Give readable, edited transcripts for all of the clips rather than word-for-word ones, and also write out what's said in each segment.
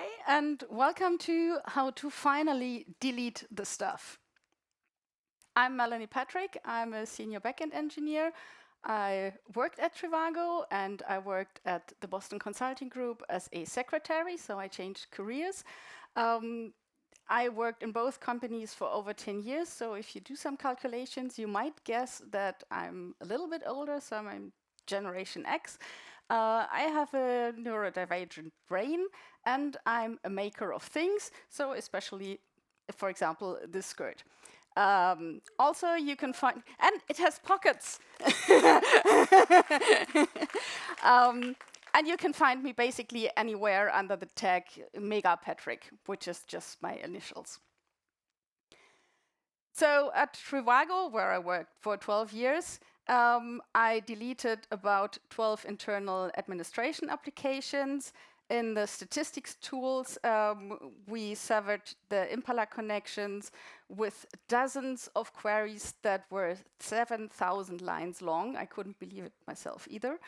Hi, and welcome to How to Finally Delete the Stuff. I'm Melanie Patrick. I'm a senior backend engineer. I worked at Trivago and I worked at the Boston Consulting Group as a secretary, so I changed careers. I worked in both companies for over 10 years, so if you do some calculations, you might guess that I'm a little bit older, so I'm Generation X. I have a neurodivergent brain, and I'm a maker of things, so especially, for example, this skirt. Also, you can find, and it has pockets. And you can find me basically anywhere under the tag Mega Patrick, which is just my initials. So at Trivago, where I worked for 12 years, I deleted about 12 internal administration applications. In the statistics tools, we severed the Impala connections with dozens of queries that were 7,000 lines long. I couldn't believe it myself either.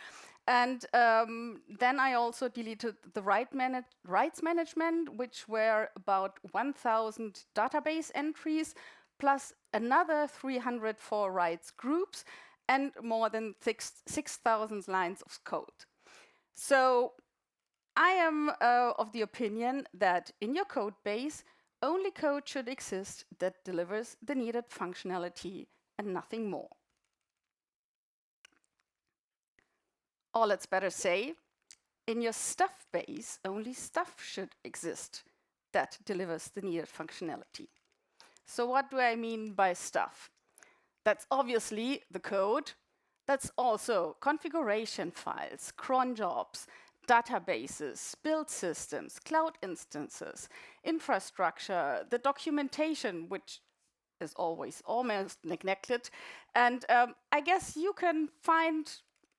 And then I also deleted the rights management, which were about 1,000 database entries, plus another 304 rights groups, and more than 6,000 lines of code. So I am of the opinion that in your code base, only code should exist that delivers the needed functionality and nothing more. Or let's better say, in your stuff base, only stuff should exist that delivers the needed functionality. So what do I mean by stuff? That's obviously the code. That's also configuration files, cron jobs, databases, build systems, cloud instances, infrastructure, the documentation, which is always almost neglected. And I guess you can find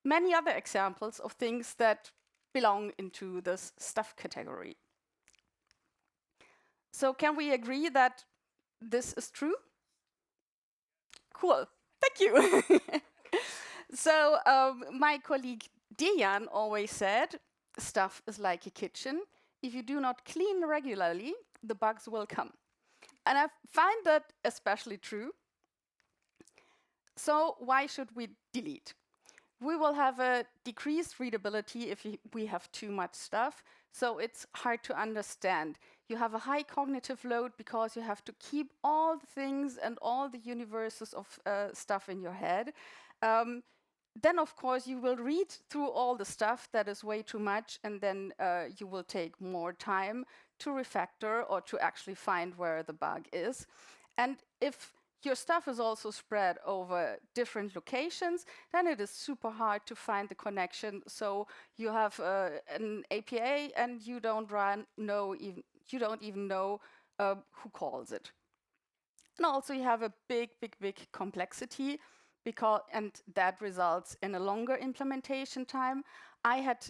many other examples of things that belong into this stuff category. So can we agree that this is true? Cool. Thank you. So my colleague Dejan always said, stuff is like a kitchen. If you do not clean regularly, the bugs will come. And I find that especially true. So why should we delete? We will have a decreased readability if we have too much stuff, so it's hard to understand. You have a high cognitive load because you have to keep all the things and all the universes of stuff in your head. Then, of course, you will read through all the stuff that is way too much, and then you will take more time to refactor or to actually find where the bug is. And if your stuff is also spread over different locations, then it is super hard to find the connection. So you have an API, and you don't even know who calls it. And also you have a big complexity, and that results in a longer implementation time. I had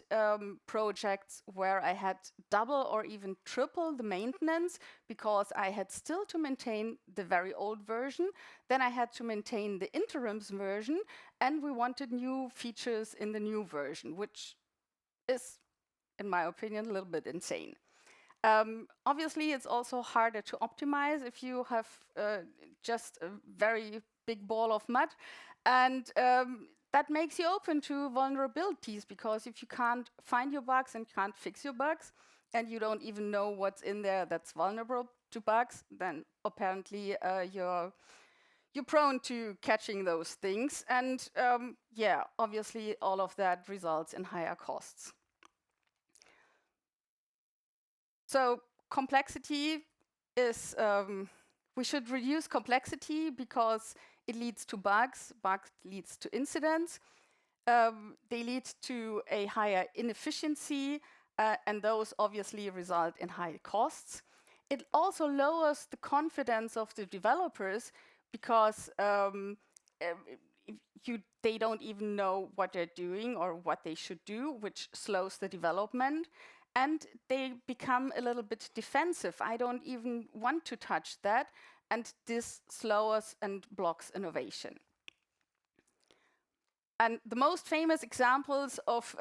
projects where I had double or even triple the maintenance because I had still to maintain the very old version. Then I had to maintain the interims version, and we wanted new features in the new version, which is, in my opinion, a little bit insane. Obviously, it's also harder to optimize if you have just a very big ball of mud. And that makes you open to vulnerabilities, because if you can't find your bugs and can't fix your bugs, and you don't even know what's in there that's vulnerable to bugs, then apparently you're prone to catching those things. And yeah, obviously all of that results in higher costs. So complexity is, we should reduce complexity because it leads to bugs. Bugs leads to incidents. They lead to a higher inefficiency, and those obviously result in high costs. It also lowers the confidence of the developers because they don't even know what they're doing or what they should do, which slows the development. And they become a little bit defensive. I don't even want to touch that. And this slows and blocks innovation. And the most famous examples of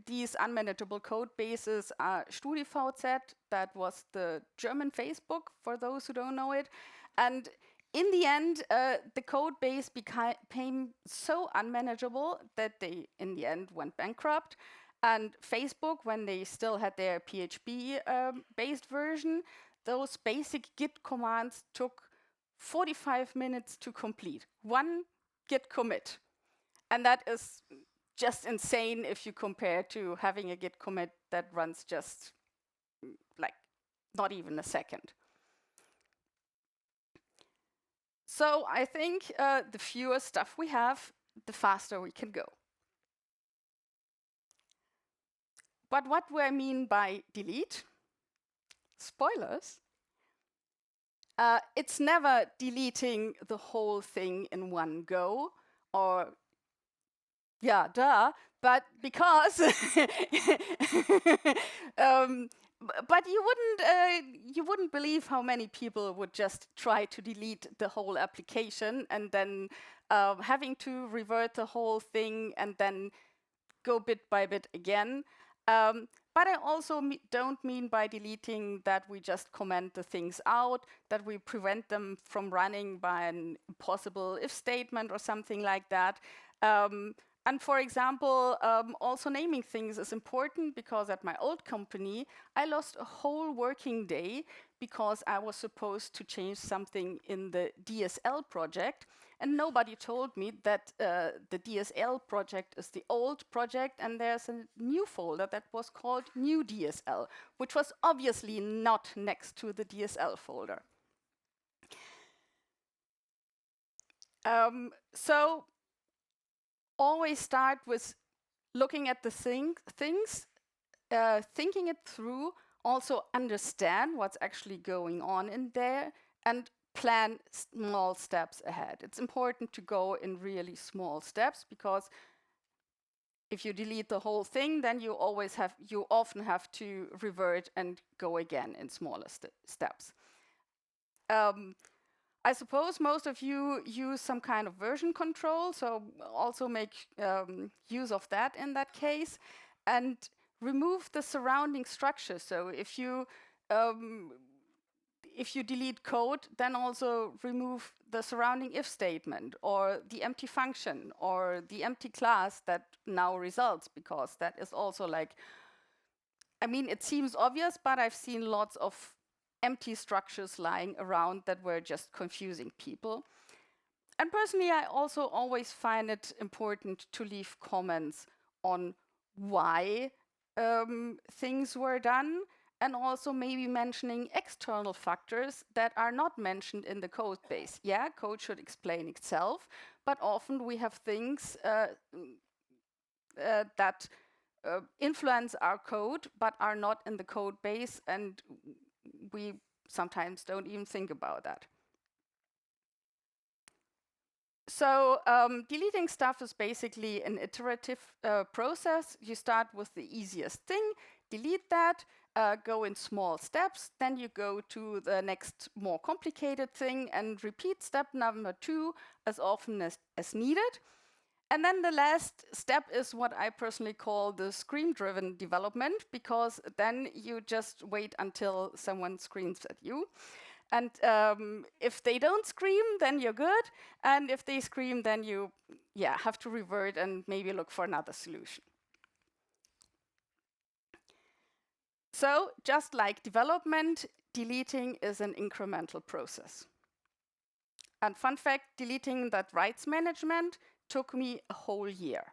these unmanageable code bases are StudiVZ, that was the German Facebook, for those who don't know it. And in the end, the code base became so unmanageable that they, in the end, went bankrupt. And Facebook, when they still had their PHP-based version, those basic Git commands took 45 minutes to complete. One Git commit. And that is just insane if you compare to having a Git commit that runs just like not even a second. So I think the fewer stuff we have, the faster we can go. But what do I mean by delete? Spoilers. It's never deleting the whole thing in one go, or yeah, duh, but because but you wouldn't believe how many people would just try to delete the whole application and then having to revert the whole thing and then go bit by bit again. But I also don't mean by deleting that we just comment the things out, that we prevent them from running by an impossible if statement or something like that. And for example, also naming things is important, because at my old company, I lost a whole working day because I was supposed to change something in the DSL project. And nobody told me that the DSL project is the old project and there's a new folder that was called new DSL, which was obviously not next to the DSL folder. So always start with looking at the things, thinking it through, also understand what's actually going on in there, and plan small steps ahead. It's important to go in really small steps, because if you delete the whole thing, then you often have to revert and go again in smaller steps. I suppose most of you use some kind of version control, so also make use of that in that case, and remove the surrounding structure. So if you delete code, then also remove the surrounding if statement, or the empty function, or the empty class that now results, because that is also like, I mean, it seems obvious, but I've seen lots of empty structures lying around that were just confusing people. And personally, I also always find it important to leave comments on why things were done, and also maybe mentioning external factors that are not mentioned in the code base. Yeah, code should explain itself, but often we have things that influence our code but are not in the code base, and we sometimes don't even think about that. So deleting stuff is basically an iterative process. You start with the easiest thing, delete that, go in small steps, then you go to the next more complicated thing and repeat step number 2 as often as needed. And then the last step is what I personally call the scream-driven development, because then you just wait until someone screams at you. And if they don't scream, then you're good. And if they scream, then you have to revert and maybe look for another solution. So just like development, deleting is an incremental process. And fun fact, deleting that rights management took me a whole year.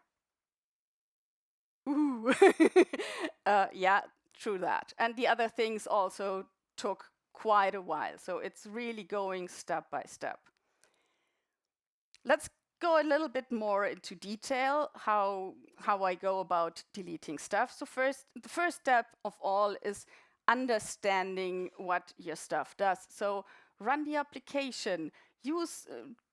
Ooh. Yeah, true that. And the other things also took quite a while. So it's really going step by step. Let's go a little bit more into detail how I go about deleting stuff. So the first step of all is understanding what your stuff does. So run the application, use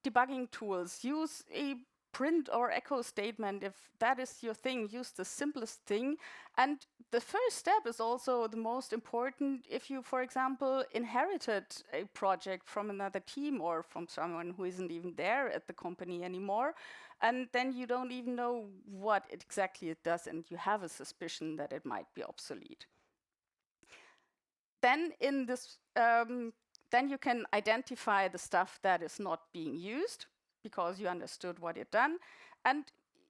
debugging tools, use a print or echo statement. If that is your thing, use the simplest thing, and the first step is also the most important. If you, for example, inherited a project from another team or from someone who isn't even there at the company anymore, and then you don't even know what exactly it does, and you have a suspicion that it might be obsolete. Then in this, then you can identify the stuff that is not being used because you understood what it done, and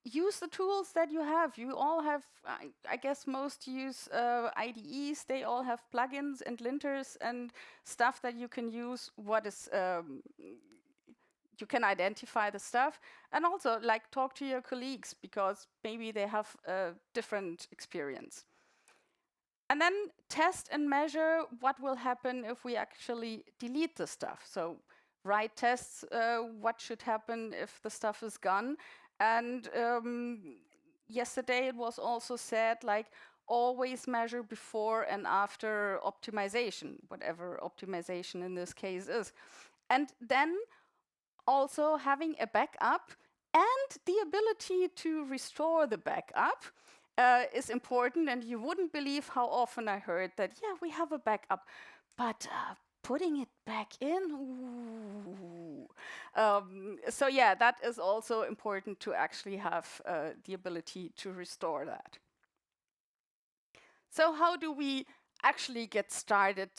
use the tools that you have. You all have, I guess most use IDEs. They all have plugins and linters and stuff that you can use. What is you can identify the stuff, and also like talk to your colleagues because maybe they have a different experience. And then test and measure what will happen if we actually delete the stuff. So write tests, what should happen if the stuff is gone. And yesterday it was also said, like, always measure before and after optimization, whatever optimization in this case is. And then also having a backup and the ability to restore the backup is important. And you wouldn't believe how often I heard that, yeah, we have a backup, but putting it back in, so yeah, that is also important to actually have the ability to restore that. So how do we actually get started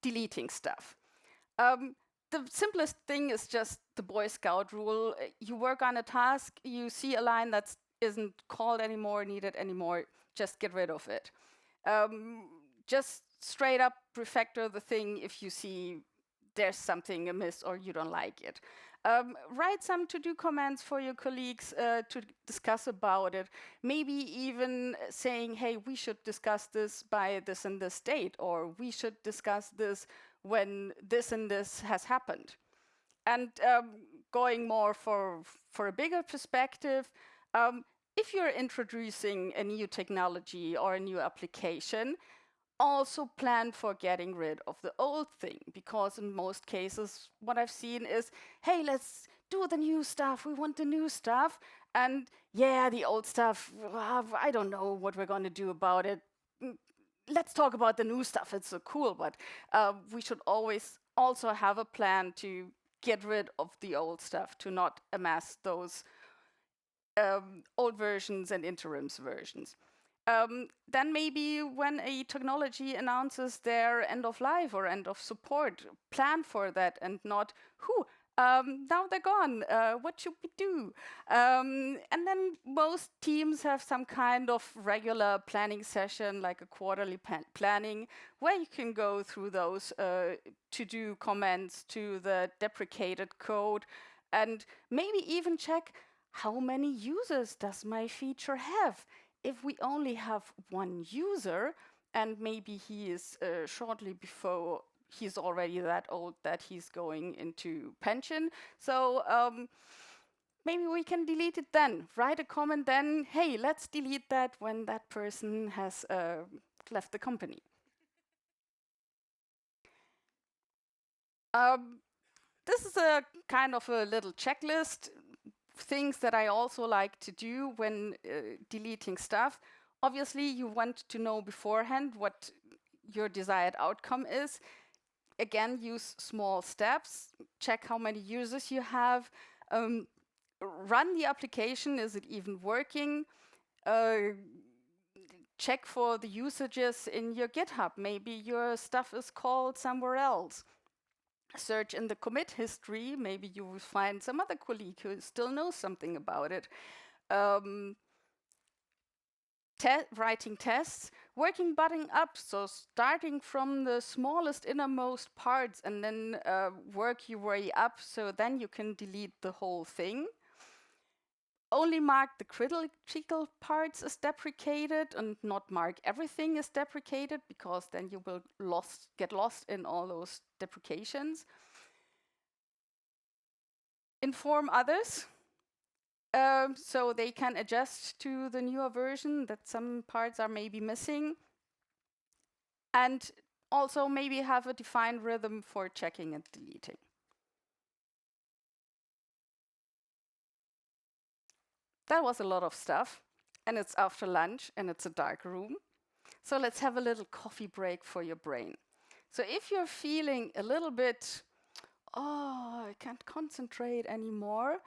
deleting stuff? The simplest thing is just the Boy Scout rule. You work on a task, you see a line that isn't called anymore, needed anymore, just get rid of it. Just straight up refactor the thing if you see there's something amiss or you don't like it. Write some to-do commands for your colleagues to discuss about it. Maybe even saying, hey, we should discuss this by this and this date, or we should discuss this when this and this has happened. And going more for a bigger perspective, if you're introducing a new technology or a new application, also plan for getting rid of the old thing, because in most cases, what I've seen is, hey, let's do the new stuff. We want the new stuff. And yeah, the old stuff, I don't know what we're going to do about it. Let's talk about the new stuff. It's so cool. But we should always also have a plan to get rid of the old stuff, to not amass those old versions and interims versions. Then maybe when a technology announces their end of life or end of support, plan for that and not, now they're gone, what should we do? And then most teams have some kind of regular planning session, like a quarterly planning, where you can go through those to-do comments to the deprecated code, and maybe even check how many users does my feature have? If we only have one user, and maybe he is shortly before he's already that old that he's going into pension, so maybe we can delete it then. Write a comment then, hey, let's delete that when that person has left the company. This is a kind of a little checklist. Things that I also like to do when deleting stuff. Obviously, you want to know beforehand what your desired outcome is. Again, use small steps. Check how many users you have. Run the application. Is it even working? Check for the usages in your GitHub. Maybe your stuff is called somewhere else. Search in the commit history. Maybe you will find some other colleague who still knows something about it. Writing tests, working bottom up, so starting from the smallest innermost parts and then work your way up, so then you can delete the whole thing. Only mark the critical parts as deprecated and not mark everything as deprecated, because then you will get lost in all those deprecations. Inform others so they can adjust to the newer version, that some parts are maybe missing. And also maybe have a defined rhythm for checking and deleting. That was a lot of stuff. and it's after lunch, and it's a dark room. So let's have a little coffee break for your brain. So if you're feeling a little bit, oh, I can't concentrate anymore,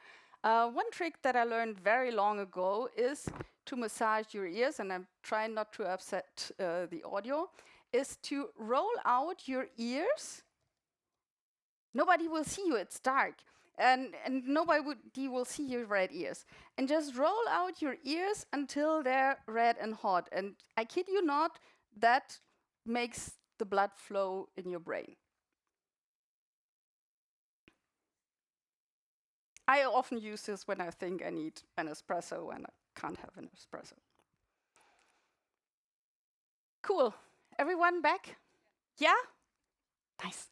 one trick that I learned very long ago is to massage your ears, and I'm trying not to upset the audio, is to roll out your ears. Nobody will see you, it's dark. And nobody will see your red ears. And just roll out your ears until they're red and hot. And I kid you not, that makes the blood flow in your brain. I often use this when I think I need an espresso and I can't have an espresso. Cool. Everyone back? Yeah? Nice.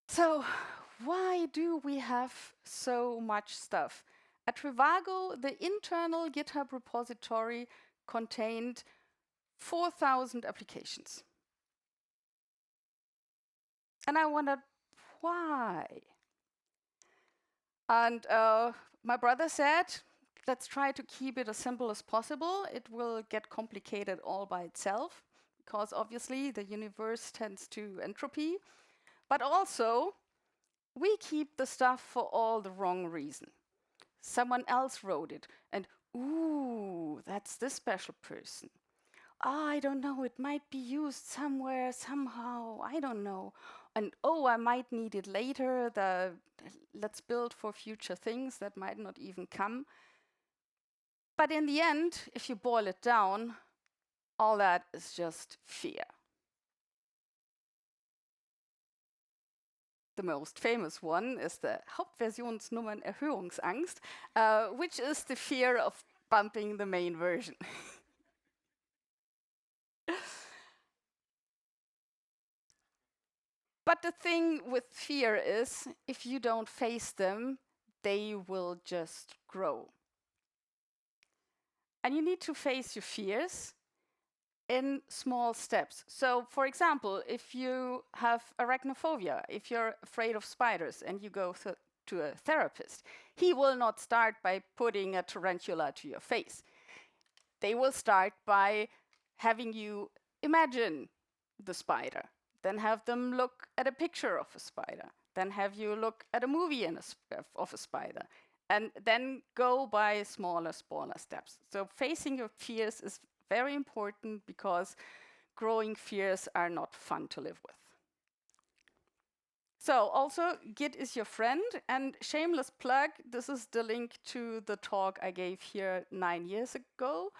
So, why do we have so much stuff? At Trivago, the internal GitHub repository contained 4,000 applications. And I wondered, why? And my brother said, let's try to keep it as simple as possible. It will get complicated all by itself, because obviously the universe tends to entropy. But also, we keep the stuff for all the wrong reason. Someone else wrote it, and ooh, that's this special person. Oh, I don't know, it might be used somewhere, somehow, I don't know. And oh, I might need it later, let's build for future things that might not even come. But in the end, if you boil it down, all that is just fear. The most famous one is the Hauptversionsnummern-Erhöhungsangst, which is the fear of bumping the main version. But the thing with fear is, if you don't face them, they will just grow. And you need to face your fears in small steps. So, for example, if you have arachnophobia, if you're afraid of spiders and you go to a therapist, he will not start by putting a tarantula to your face. They will start by having you imagine the spider, then have them look at a picture of a spider, then have you look at a movie of a spider, and then go by smaller steps. So facing your fears is very important, because growing fears are not fun to live with. So also, Git is your friend, and shameless plug, this is the link to the talk I gave here 9 years ago.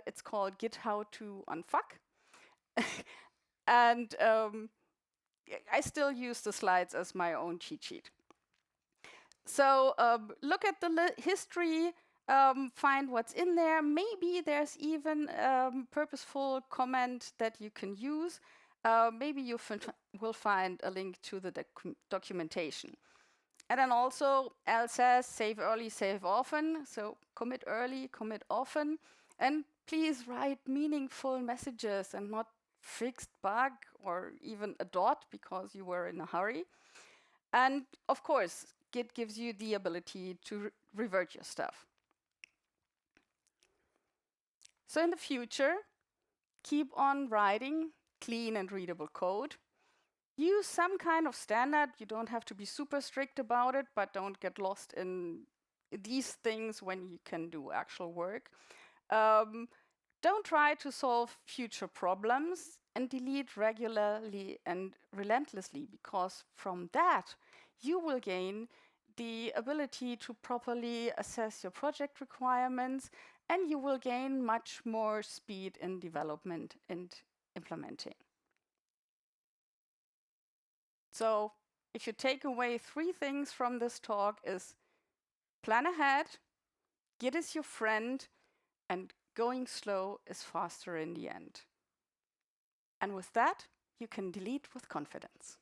It's called Git How to Unfuck. And I still use the slides as my own cheat sheet. So look at the history, find what's in there. Maybe there's even purposeful comment that you can use. Maybe you will find a link to the documentation. And then also, Al says, save early, save often. So commit early, commit often. And please write meaningful messages and not fixed bug or even a dot because you were in a hurry. And of course, Git gives you the ability to revert your stuff. So in the future, keep on writing clean and readable code. Use some kind of standard. You don't have to be super strict about it, but don't get lost in these things when you can do actual work. Don't try to solve future problems, and delete regularly and relentlessly, because from that, you will gain the ability to properly assess your project requirements, and you will gain much more speed in development and implementing. So if you take away 3 things from this talk is plan ahead, Git is your friend, and going slow is faster in the end. And with that, you can delete with confidence.